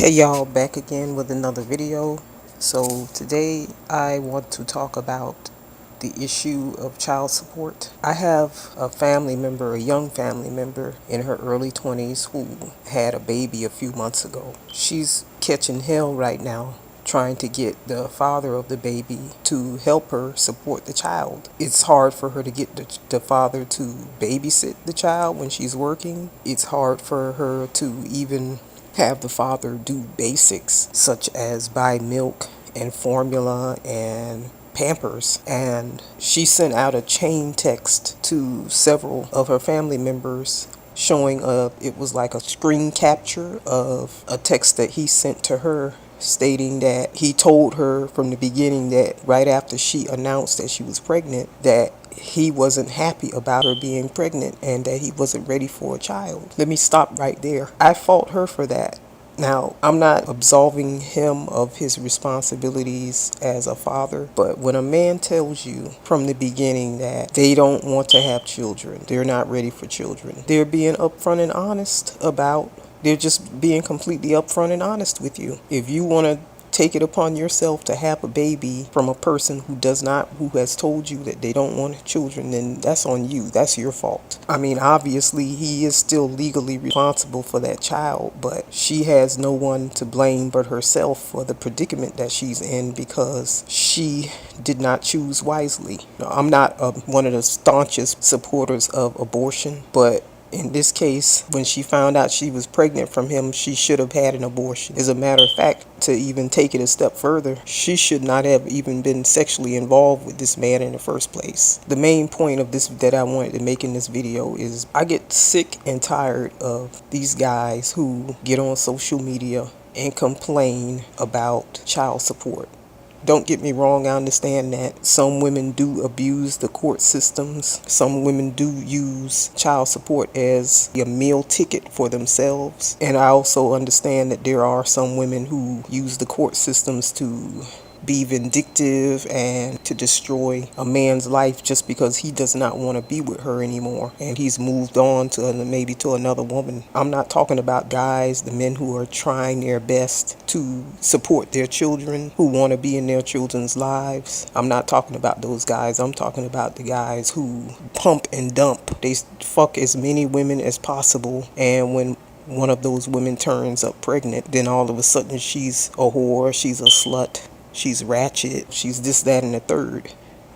Hey y'all, back again with another video. So today I want to talk about the issue of child support. I have a family member, a young family member in her early 20s who had a baby a few months ago. She's catching hell right now trying to get the father of the baby to help her support the child. It's hard for her to get the father to babysit the child when she's working. It's hard for her to even have the father do basics such as buy milk and formula and pampers. And she sent out a chain text to several of her family members showing it was like a screen capture of a text that he sent to her stating that he told her from the beginning that right after she announced that she was pregnant that he wasn't happy about her being pregnant and that he wasn't ready for a child. Let me stop right there. I fault her for that. Now, I'm not absolving him of his responsibilities as a father, but when a man tells you from the beginning that they don't want to have children, they're not ready for children, they're being upfront and honest about, they're just being completely upfront and honest with you. If you want to take it upon yourself to have a baby from a person who has told you that they don't want children, then that's on you. That's your fault. I mean, obviously he is still legally responsible for that child, but she has no one to blame but herself for the predicament that she's in because she did not choose wisely. Now, I'm not one of the staunchest supporters of abortion, but in this case, when she found out she was pregnant from him, she should have had an abortion. As a matter of fact, to even take it a step further, she should not have even been sexually involved with this man in the first place. The main point of this that I wanted to make in this video is I get sick and tired of these guys who get on social media and complain about child support. Don't get me wrong, I understand that some women do abuse the court systems. Some women do use child support as a meal ticket for themselves. And I also understand that there are some women who use the court systems to be vindictive and to destroy a man's life just because he does not want to be with her anymore and he's moved on to maybe to another woman. I'm not talking about guys, the men who are trying their best to support their children, who want to be in their children's lives. I'm not talking about those guys. I'm talking about the guys who pump and dump. They fuck as many women as possible, and when one of those women turns up pregnant, then all of a sudden she's a whore, she's a slut, she's ratchet, she's this, that, and the third.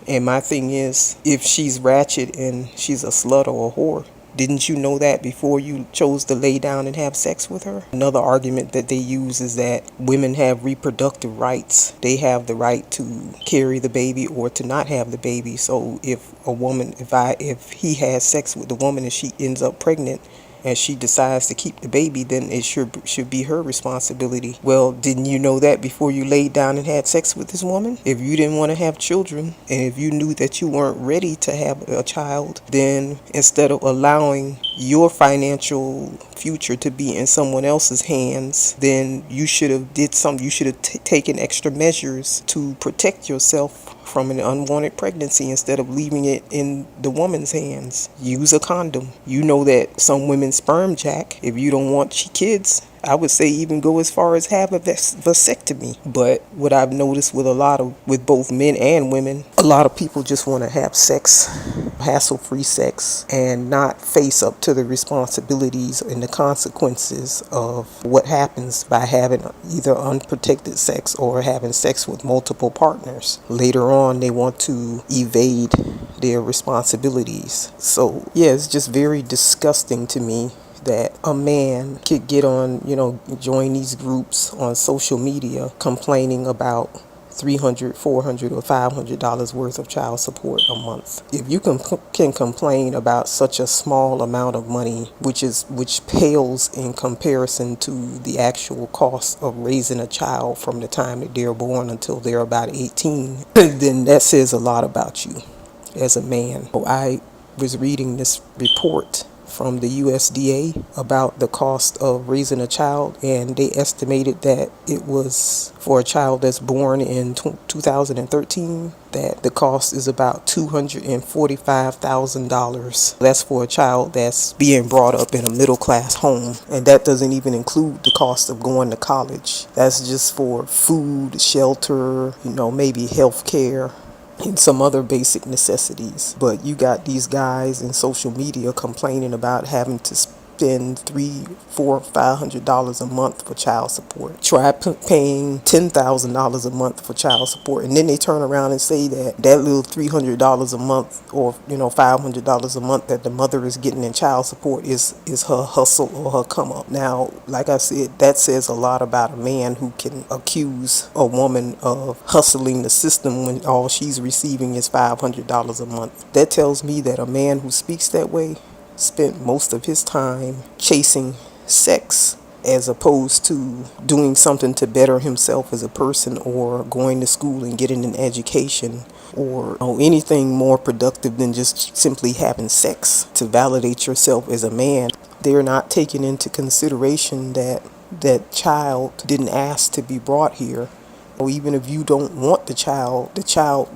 And my thing is, if she's ratchet and she's a slut or a whore, didn't you know that before you chose to lay down and have sex with her? Another argument that they use is that women have reproductive rights. They have the right to carry the baby or to not have the baby. So if if he has sex with the woman and she ends up pregnant, and she decides to keep the baby, then it should be her responsibility. Well, didn't you know that before you laid down and had sex with this woman? If you didn't want to have children, and if you knew that you weren't ready to have a child, then instead of allowing your financial future to be in someone else's hands, then you should have taken extra measures to protect yourself from an unwanted pregnancy instead of leaving it in the woman's hands. Use a condom. You know that some women sperm jack. If you don't want kids, I would say even go as far as have a vasectomy. But what I've noticed with both men and women, a lot of people just want to have sex, hassle-free sex, and not face up to the responsibilities and the consequences of what happens by having either unprotected sex or having sex with multiple partners. Later on, they want to evade their responsibilities. So yeah, it's just very disgusting to me that a man could get on, join these groups on social media complaining about $300, $400, or $500 worth of child support a month. If you can complain about such a small amount of money, which pales in comparison to the actual cost of raising a child from the time that they're born until they're about 18, then that says a lot about you as a man. I was reading this report from the USDA about the cost of raising a child, and they estimated that it was for a child that's born in 2013 that the cost is about $245,000. That's for a child that's being brought up in a middle class home, and that doesn't even include the cost of going to college. That's just for food, shelter, maybe health care and some other basic necessities. But you got these guys in social media complaining about having to spend $300, $400, $500 a month for child support. Try paying $10,000 a month for child support, and then they turn around and say that little $300 a month or $500 a month that the mother is getting in child support is her hustle or her come up. Now, like I said, that says a lot about a man who can accuse a woman of hustling the system when all she's receiving is $500 a month. That tells me that a man who speaks that way spent most of his time chasing sex as opposed to doing something to better himself as a person, or going to school and getting an education, or anything more productive than just simply having sex to validate yourself as a man. They're not taking into consideration that that child didn't ask to be brought here. Or even if you don't want the child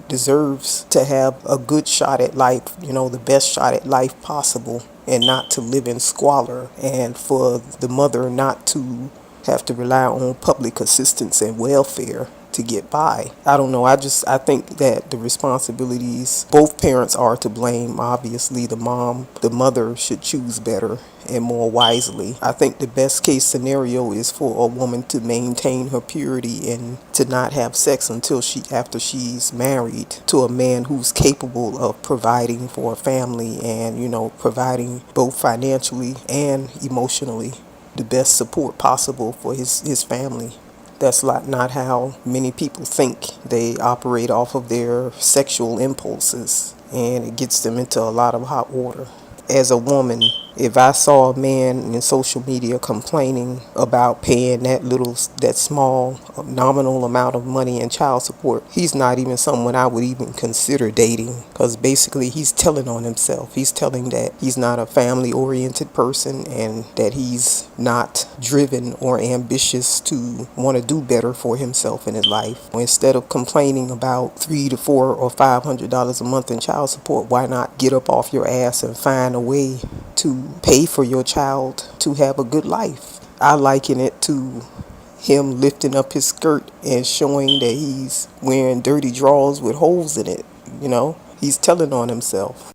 deserves to have a good shot at life, the best shot at life possible, and not to live in squalor, and for the mother not to have to rely on public assistance and welfare to get by. I don't know. I think that the responsibilities, both parents are to blame. Obviously, the mother should choose better and more wisely. I think the best case scenario is for a woman to maintain her purity and to not have sex until after she's married to a man who's capable of providing for a family and, providing both financially and emotionally the best support possible for his family. That's not how many people think. They operate off of their sexual impulses, and it gets them into a lot of hot water. As a woman, if I saw a man in social media complaining about paying that small nominal amount of money in child support, he's not even someone I would even consider dating, because basically he's telling on himself. He's telling that he's not a family oriented person and that he's not driven or ambitious to want to do better for himself in his life. Instead of complaining about $300 to $400 or $500 a month in child support, why not get up off your ass and find a way to pay for your child to have a good life? I liken it to him lifting up his skirt and showing that he's wearing dirty drawers with holes in it. He's telling on himself.